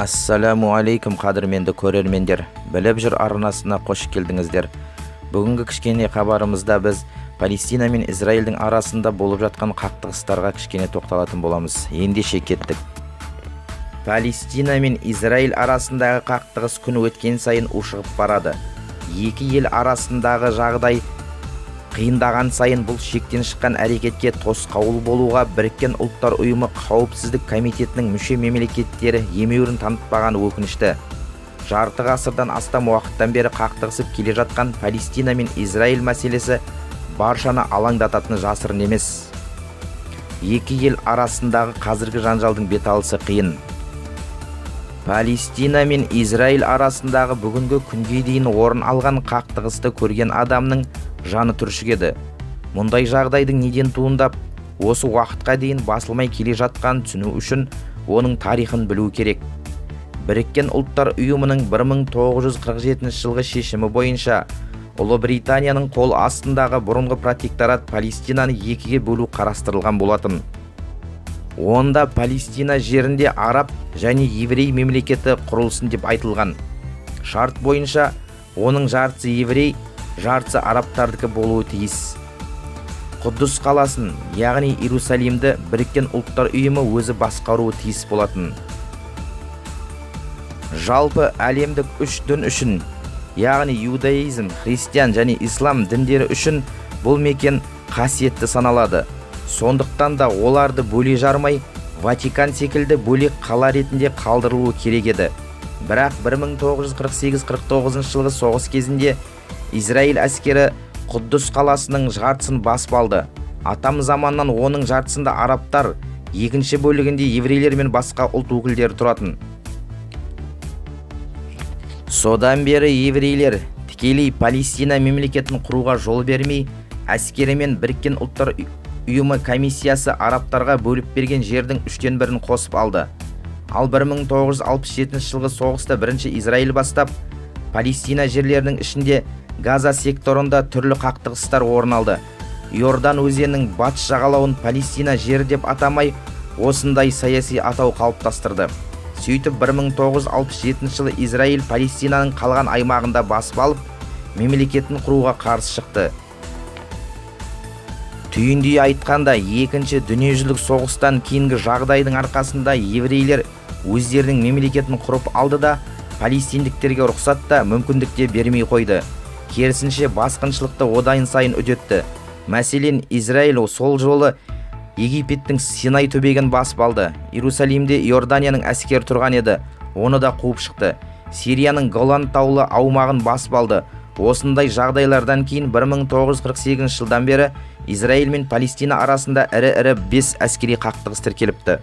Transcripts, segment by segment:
Ассаламу алейкум қадірменді көрермендер, біліп жүр арнасына қош келдіңіздер. Бүгінгі кішкене хабарымызда біз Палестина мен Израильдің арасында болып жатқан қақтығыстарға кішкене тоқталатын боламыз. Ендеше кеттік. Палестина мен Израиль арасындағы қақтығыс күн өткен сайын ушығып барады. Екі ел арасындағы жағдай қиындаған сайын бұл шектен шыққан әрекетке тосқауыл болуға Біріккен ұлттар ұйымы қауіпсіздік комитетінің мүше мемлекеттері емеурін танытпаған өкінішті. Жарты ғасырдан астам уақыттан бері қақтығысып келе жатқан Палестина мен Израиль мәселесі баршаны алаңдататыны жасырын емес. Екі ел арасындағы қазіргі жанжалдың беталысы қиын. Палестина мен Израиль арасындағы бүгінгі күнге дейін орын алған қақтығысты көрген адамның жаны түршігеді. Мұндай жағдайдың неден туындап, осы уақытқа дейін басылмай келе жатқан түсіну үшін оның тарихын білу керек. Біріккен ұлттар ұйымының 1947 жылғы шешімі бойынша Ұлыбританияның қол астындағы бұрынғы протекторат Палестинаны екіге бөлу қарастырылған болатын. Онда Палестина жерінде араб және еврей мемлекеті құрылсын деп айтылған. Шарт бойынша оның жартысы еврей, жартысы арабтардікі болуы тиіс. Құддус қаласын, яғни Иерусалимді Біріккен ұлттар ұйымы өзі басқаруы тиіс болатын. Жалпы әлемдік үш дін үшін, яғни иудаизм, христиан және ислам діндері үшін бұл мекен қасиетті саналады. Сондықтан да оларды бөле жармай, Ватикан секілді бөлек қала ретінде қалдырылуы керек еді. Бірақ 1948-49 жылғы соғыс кезінде Израиль әскері Құддус қаласының жартысын басып алды. Атам заманнан оның жартысында арабтар, екінші бөлігінде еврейлер мен басқа ұлт өкілдері тұратын. Содан бері еврейлер тікелей Палестина мемлекетін құруға жол бермей, әскері мен Біріккен ұлттар ұйымы комиссиясы арабтарға бөліп берген жердің 1/3 қосып алды. Ал 1967 жылғы соғыста бірінші Израиль бастап, Палестина жерлерінің ішінде Газа секторында түрлі қақтығыстар орын алды. Иордан өзенінің батыс жағалауын Палестина жері деп атамай, осындай саяси атау қалыптастырды. Сөйтіп 1967 жылы Израиль Палестинаның қалған аймағында басып алып, мемлекетін құруға қарсы шықты. Түйіндей айтқанда, екінші дүниежүзілік соғыстан кейінгі жағдайдың арқасында еврейлер өздерінің мемлекетін құрып алды да, палестиндіктерге рұқсат та мүмкіндік те бермей қойды. Керісінше басқыншылықты одан сайын үдетті. Мәселен, Израиль сол жолы Египеттің Синай түбегін басып алды. Иерусалимде Иорданияның әскері тұрған еді, оны да қуып шықты. Сирияның Голан таулы аумағын басып алды. Осындай жағдайлардан кейін 1948 жылдан бері Израиль мен Палестина арасында ірі-ірі 5 әскери қақтығыс тіркеліпті.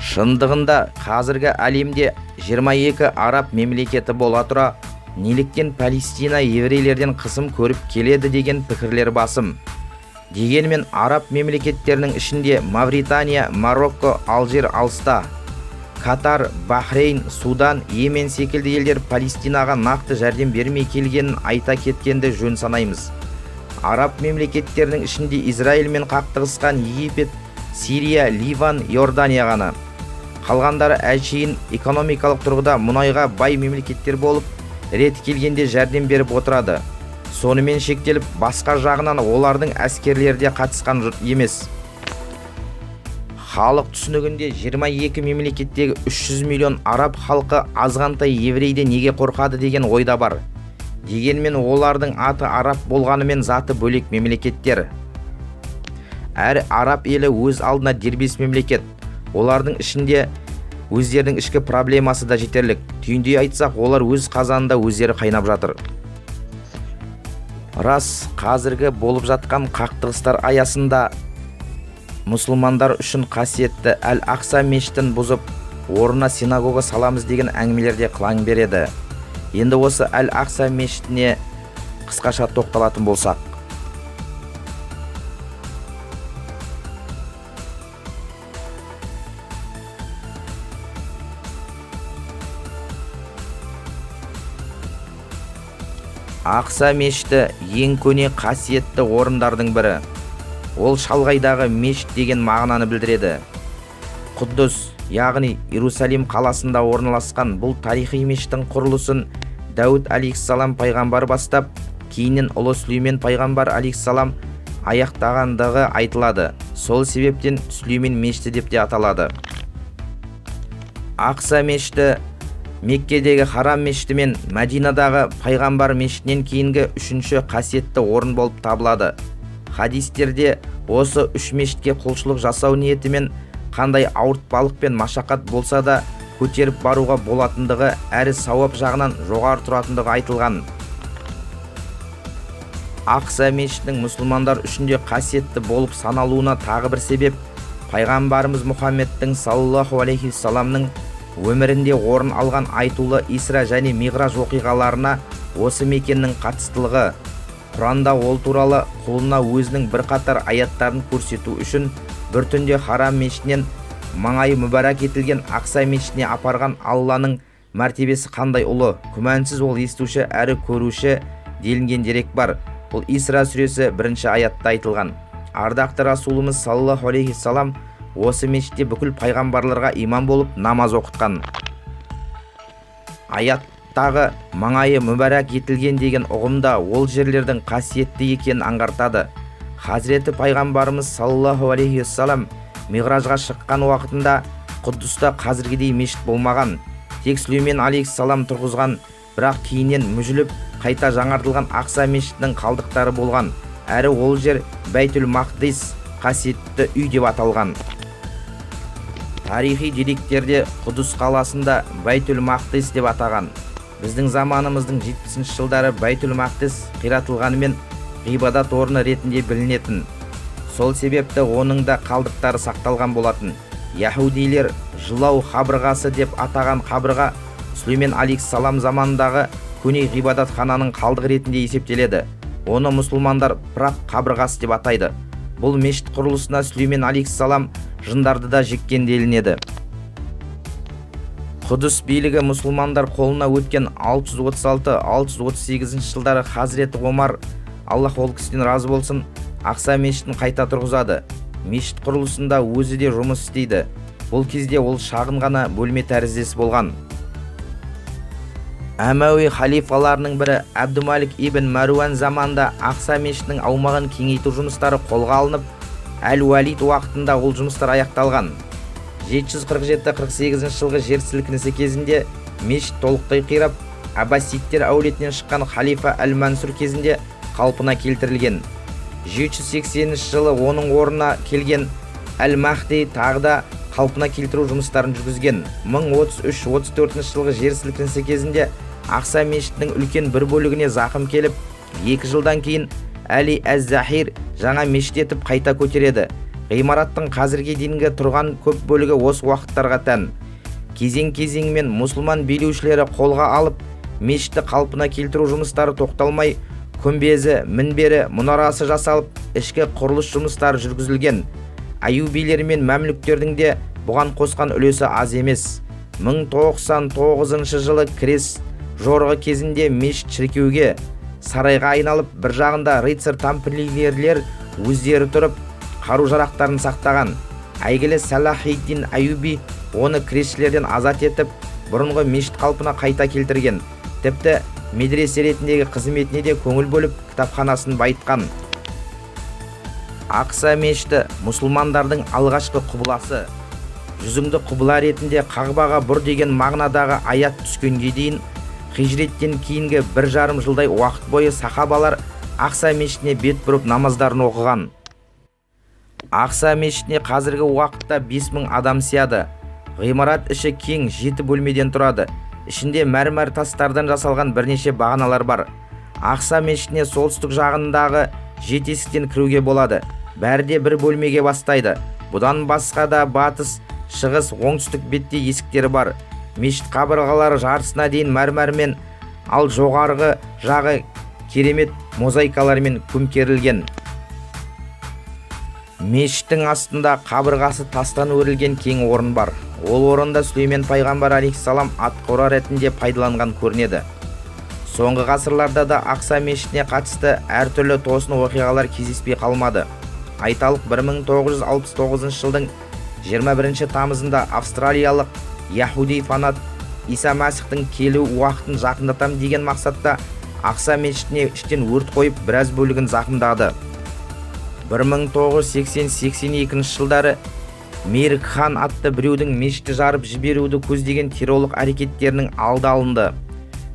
Шындығында қазіргі әлемде 22 араб мемлекеті бола тұра, неліктен Палестина еврейлерден қысым көріп келеді деген пікірлер басым. Дегенмен араб мемлекеттерінің ішінде Мавритания, Марокко, Алжир алыста. Катар, Бахрейн, Судан, Йемен секілді елдер Палестинаға нақты жәрдем бермей келгенін айта кеткенді жөн санаймыз. Араб мемлекеттерінің ішінде Израиль мен қақтығысқан Египет, Сирия, Ливан, Иордания ғана. Қалғандары әшейін экономикалық тұрғыда мұнайға бай мемлекеттер болып, рет келгенде жәрдем беріп отырады. Сонымен шектеліп, басқа жағынан олардың әскерлерде қатысқан емес. Халық түсінігінде 22 мемлекеттегі 300 миллион араб халқы азғантай еврейде неге қорқады деген ойда бар. Дегенмен олардың аты араб болғанымен заты бөлек мемлекеттер. Әр араб елі өз алдына дербес мемлекет. Олардың ішінде өздерінің ішкі проблемасы да жетерлік. Түйіндей айтсақ, олар өз қазанында өздері қайнап жатыр. Рас, қазіргі болып жатқан қақтығыстар аясында мұсылмандар үшін қасиетті Әл-Ақса мешітін бұзып, орнына синагога саламыз деген әңгімелерде қылаң береді. Енді осы Әл-Ақса мешітіне қысқаша тоқталатын болсақ. Ақса мешіті ең көне қасиетті орындардың бірі. Ол шалғайдағы мешіт деген мағынаны білдіреді. Құддус яғни Иерусалим қаласында орналасқан бұл тарихи мешіттің құрылысын Дәуд алейхиссалам пайғамбар бастап, кейіннен ұлы Сүлеймен пайғамбар алейхиссалам аяқтағандығы айтылады. Сол себептен Сүлеймен мешіті деп те аталады. Ақса мешіті Меккедегі Харам мешіті мен Мәдинадағы пайғамбар мешітінен кейінгі үшінші қасиетті орын болып табылады. Хадистерде осы үш мешітке құлшылық жасау ниетімен қандай ауыртпалық пен машақат болса да көтеріп баруға болатындығы әрі сауап жағынан жоғары тұратындығы айтылған. Ақса мешітінің мұсылмандар үшінде қасиетті болып саналуына тағы бір себеп пайғамбарымыз Мұхаммедтің саллаллаху алейхи саламның өмірінде орын алған айтулы Исра және Миғраж оқиғаларына осы мекеннің қатыстылығы. Құранда ол туралы құлына өзінің бірқатар аяттарын көрсету үшін бір түнде Харам мешітінен маңайы мүбәрак етілген Ақса мешітіне апарған Алланың мәртебесі қандай ұлы, күмәнсіз ол естуші әрі көруші делінген дерек бар. Бұл Исра сүресі 1-ші аятта айтылған. Ардақты Расулымыз саллаллаху алейхи салам осы мешітте бүкіл пайғамбарларға имам болып намаз оқытқан. Аяттағы маңайы мүбәрак етілген деген ұғымда ол жерлердің қасиетті екенін аңғартады. Хазіреті пайғамбарымыз саллаллаху алейхи салам Миғражға шыққан уақытында Құддыста қазіргідей мешіт болмаған. Тек Сүлеймен алейхиссалам тұрғызған, бірақ кейіннен мүжіліп қайта жаңартылған Ақса мешітінің қалдықтары болған. Әрі ол жер Бәйтул Мақдис, қасиетті үй деп аталған. Тарихи деректерде Құдыс қаласында Бәйтул Мақдис деп атаған. Біздің заманымыздың 70-ші жылдары Бәйтул Мақдис қиратылғанымен ғибадат орны ретінде білінетін. Сол себепті оның да қалдықтары сақталған болатын. Яһудилер жылау қабырғасы деп атаған қабырға Сүлеймен алейхиссалам заманындағы көне ғибадатхананың қалдығы ретінде есептеледі. Оны мұсылмандар Пырақ қабырғасы деп атайды. Бұл мешіт құрылысына Сүлеймен алейхиссалам жындарды да жеккен делінеді. Құдыс билігі мұсылмандар қолына өткен 636-638 жылдары Хазіреті Омар, Аллах ол кісіден разы болсын, Ақса мешітін қайта тұрғызады. Мешіт құрылысында өзі де жұмыс істейді. Бұл кезде ол шағын ғана бөлме тәріздес болған. Әмәуи халифаларының бірі Әбдімалик ибн Мәруан заманында Ақса мешітінің аумағын кеңейту жұмыстары қолға алынып, Әл-Уәлид уақытында ол жұмыстар аяқталған. 747-48 жылғы жер сілкінісі кезінде мешіт толықтай қирап, Аббасидтер әулетінен шыққан халифа Әл-Мансур кезінде қалпына келтірілген. 780 жылы оның орнына келген Әл-Махди тағы да қалпына келтіру жұмыстарын жүргізген. 1033-34 жылғы жер сілкінісі кезінде Ақса мешітінің үлкен бір бөлігіне зақым келіп, 2 жылдан кейін Әли әз-Захир жаңа мешіт етіп қайта көтереді. Ғимараттың қазірге дейінгі тұрған көп бөлігі осы уақыттарға тән. Кезең-кезеңімен мұсылман билеушілері қолға алып, мешітті қалпына келтіру жұмыстары тоқталмай, күмбезі, мінбері, мұнарасы жасалып, ішкі құрылыс жұмыстары жүргізілген. Аюбилер мен мәмлүктердің де бұған қосқан үлесі аз емес. 1099 жылы Крес жорығы кезінде мешіт шіркеуге, сарайға айналып, бір жағында рыцарь тамплиерлер өздері тұрып, қару-жарақтарын сақтаған. Әйгілі Салахиддин Аюби оны кресшілерден азат етіп, бұрынғы мешіт қалпына қайта келтірген. Тіпті медресе ретіндегі қызметіне де көңіл бөліп, кітапханасын байытқан. Ақса мешіті мұсылмандардың алғашқы құбыласы. Жүзіңді құбыла ретінде қағбаға бұр деген мағынадағы аят түскенге дейін, хижреттен кейінгі 1,5 жылдай уақыт бойы сахабалар Ақса мешітіне бет бұрып намаздарын оқыған. Ақса мешітіне қазіргі уақытта 5000 адам сияды. Ғимарат іші кең 7 бөлмеден тұрады. Ішінде мәрмәр тастардан жасалған бірнеше бағаналар бар. Ақса мешітіне солтүстік жағындағы 7 есіктен кіруге болады. Бәрі де бір бөлмеге бастайды. Бұдан басқа да батыс, шығыс, оңтүстік бетте есіктері бар. Мешіт қабырғалары жартысына дейін мәрмәрмен, ал жоғарғы жағы керемет мозаикалармен көмкерілген. Мешіттің астында қабырғасы тастан өрілген кең орын бар. Ол орында Сүлеймен пайғамбар алейхиссалам атқора ретінде пайдаланған көрінеді. Соңғы ғасырларда да Ақса мешітіне қатысты әртүрлі тосын оқиғалар кездеспей қалмады. Айталық 1969 жылдың 21 тамызында австралиялық яхуди фанат Иса Мәсіхтің келу уақытын жақындатам деген мақсатта Ақса мешітіне іштен өрт қойып, біраз бөлігін зақымдады. 1980-82 жылдары Мерик Хан атты біреудің мешітті жарып жіберуді көздеген террорлық әрекеттерінің алды алынды.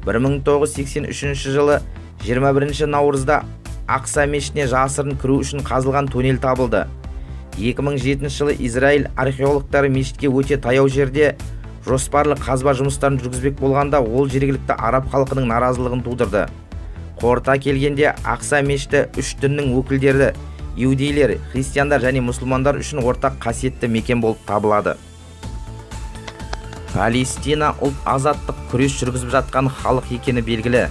1983 жылы 21 наурызда Ақса мешітіне жасырын кіру үшін қазылған тоннель табылды. 2007 жылы Израиль археологтары мешітке өте таяу жерде жоспарлы қазба жұмыстарын жүргізбек болғанда, ол жергілікті араб халқының наразылығын тудырды. Қорыта келгенде, Ақса мешіті үш діннің өкілдері, иудейлер, христиандар және мұсылмандар үшін ортақ қасиетті мекен болып табылады. Палестина ұлт азаттық күрес жүргізіп жатқан халық екені белгілі.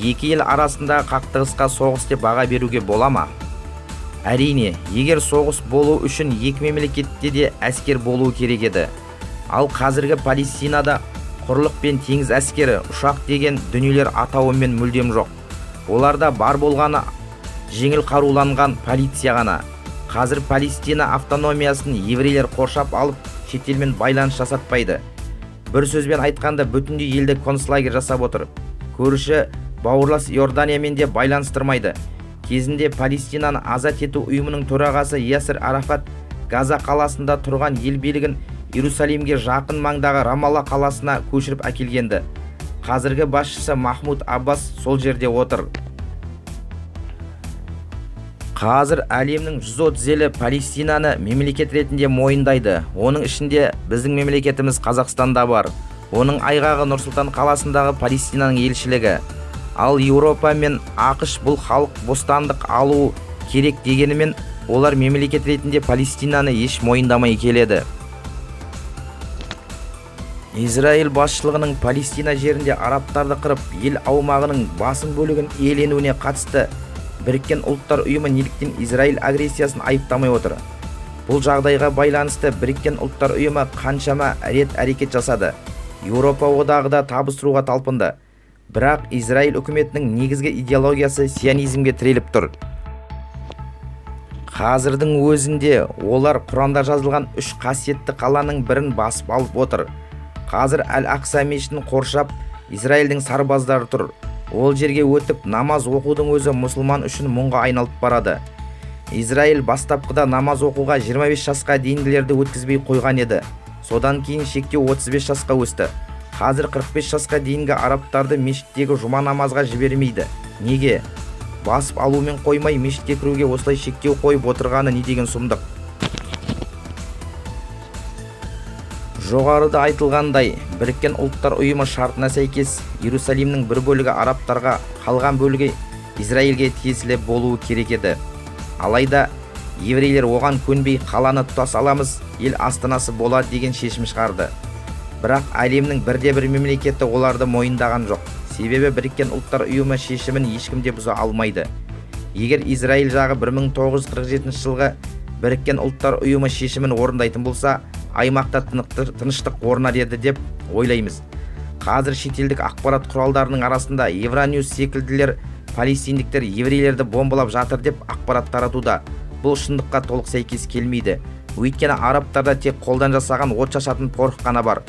Екі ел арасында қақтығысқа соғыс деп баға беруге бола ма? Әрине, егер соғыс болу үшін екі мемлекетте де әскер болуы керек еді. Ал қазіргі Палестинада құрлық пен теңіз әскері, ұшақ деген дүниелер атауымен мүлдем жоқ. Оларда бар болғаны жеңіл қаруланған полиция ғана. Қазір Палестина автономиясын еврейлер қоршап алып, шетелмен байланыс жасатпайды. Бір сөзбен айтқанда, бүтіндей елді концлагер жасап отыр. Көрші бауырлас Иорданиямен де байланыстырмайды. Кезінде Палестинаны азат ету ұйымының төрағасы Ясир Арафат Газа қаласында тұрған ел билігін Иерусалимге жақын маңдағы Рамалла қаласына көшіріп әкелгенді. Қазіргі басшысы Махмуд Аббас сол жерде отыр. Қазір әлемнің 130 елі Палестинаны мемлекет ретінде мойындайды. Оның ішінде біздің мемлекетіміз Қазақстанда бар. Оның айғағы Нұр-Сұлтан қаласындағы Палестинаның елшілігі. Ал Еуропа мен ақш бұл халық бостандық алуы керек дегенімен, олар мемлекет ретінде Палестинаны еш мойындамай келеді. Израиль басшылығының Палестина жерінде арабтарды қырып, ел аумағының басым бөлігін иеленуіне қатысты Біріккен ұлттар ұйымы неліктен Израиль агрессиясын айыптамай отыр? Бұл жағдайға байланысты Біріккен ұлттар ұйымы қаншама рет әрекет жасады. Еуропа одағы да табыстыруға талпынды. Бірақ Израиль үкіметінің негізгі идеологиясы сионизмге тіреліп тұр. Қазірдің өзінде олар Құранда жазылған үш қасиетті қаланың бірін басып алып отыр. Қазір Әл-Ақса мешітін қоршап Израильдің сарбаздары тұр. Ол жерге өтіп намаз оқудың өзі мұсылман үшін мұңға айналып барады. Израиль бастапқыда намаз оқуға 25 жасқа дейінгілерді өткізбей қойған еді. Содан кейін шектеу 35 жасқа өсті. Қазір 45 жасқа дейінгі арабтарды мешіттегі жұма намазға жібермейді. Неге? Басып алумен қоймай мешітке кіруге осылай шектеу қойып отырғаны не деген сұмдық? Жоғарыда айтылғандай, Біріккен ұлттар ұйымы шартына сәйкес Иерусалимнің бір бөлігі арабтарға, қалған бөлігі Израильге тиесілі болуы керек еді. Алайда еврейлер оған көнбей қаланы тұтас аламыз, ел астанасы болады деген шешім шығарды. Бірақ әлемнің бірде-бір мемлекеті оларды мойындаған жоқ. Себебі Біріккен ұлттар ұйымы шешімін ешкім де бұза алмайды. Егер Израиль жағы 1947 жылғы Біріккен ұлттар ұйымы шешімін орындайтын болса, аймақта тыныштық орнар еді деп ойлаймыз. Қазір шетелдік ақпарат құралдарының арасында Евроньюс секілділер палестиндіктер еврейлерді бомбалап жатыр деп ақпарат таратуда. Бұл шындыққа толық сәйкес келмейді. Өйткені арабтарда тек қолдан жасаған от шашатын порох қана бар.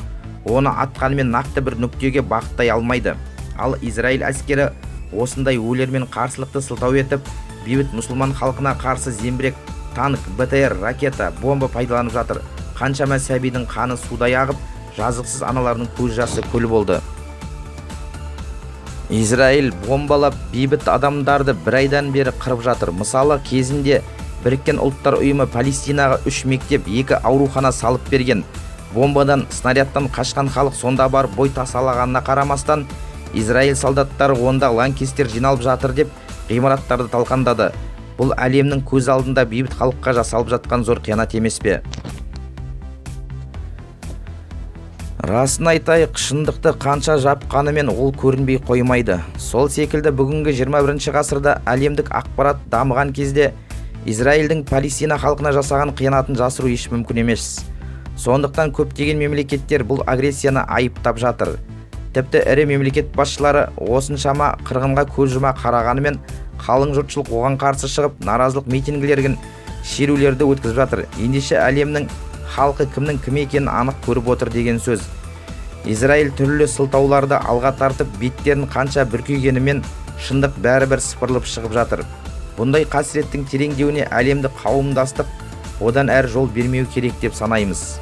Оны атқанымен нақты бір нүктеге бағыттай алмайды. Ал Израиль әскері осындай өлермен қарсылықты сылтау етіп, бейбіт мұсылман халқына қарсы зеңбірек, танк, БТР, ракета, бомба пайдаланып жатыр. Қаншама сәбидің қаны судай ағып, жазықсыз аналардың көз жасы көл болды. Израиль бомбалап бейбіт адамдарды бір айдан бері қырып жатыр. Мысалы, кезінде Біріккен ұлттар ұйымы Палестинаға 3 мектеп, 2 аурухана салып берген. Бомбадан, снарядтан қашқан халық сонда бар бой тасалағанына қарамастан, Израиль солдаттары онда лаңкестер жиналып жатыр деп ғимараттарды талқандады. Бұл әлемнің көз алдында бейбіт халыққа жасалып жатқан зор қиянат емес пе? Расын айтайық, шындықты қанша жапқанымен ол көрінбей қоймайды. Сол секілді бүгінгі 21 ғасырда әлемдік ақпарат дамыған кезде Израильдің Палестина халқына жасаған қиянатын жасыру еш мүмкін емес. Сондықтан көптеген мемлекеттер бұл агрессияны айыптап жатыр. Тіпті ірі мемлекет басшылары осыншама қырғынға көз жұма қарағанымен қалың жұртшылық оған қарсы шығып, наразылық митингілерін, шерулерді өткізіп жатыр. Ендеше әлемнің халқы кімнің кім екенін анық көріп отыр деген сөз. Израиль түрлі сылтауларды алға тартып беттерін қанша бүркегенімен шындық бәрібір сыпырылып шығып жатыр. Бұндай қасіреттің тереңдеуіне әлемдік қауымдастық одан әр жол бермеу керек деп санаймыз.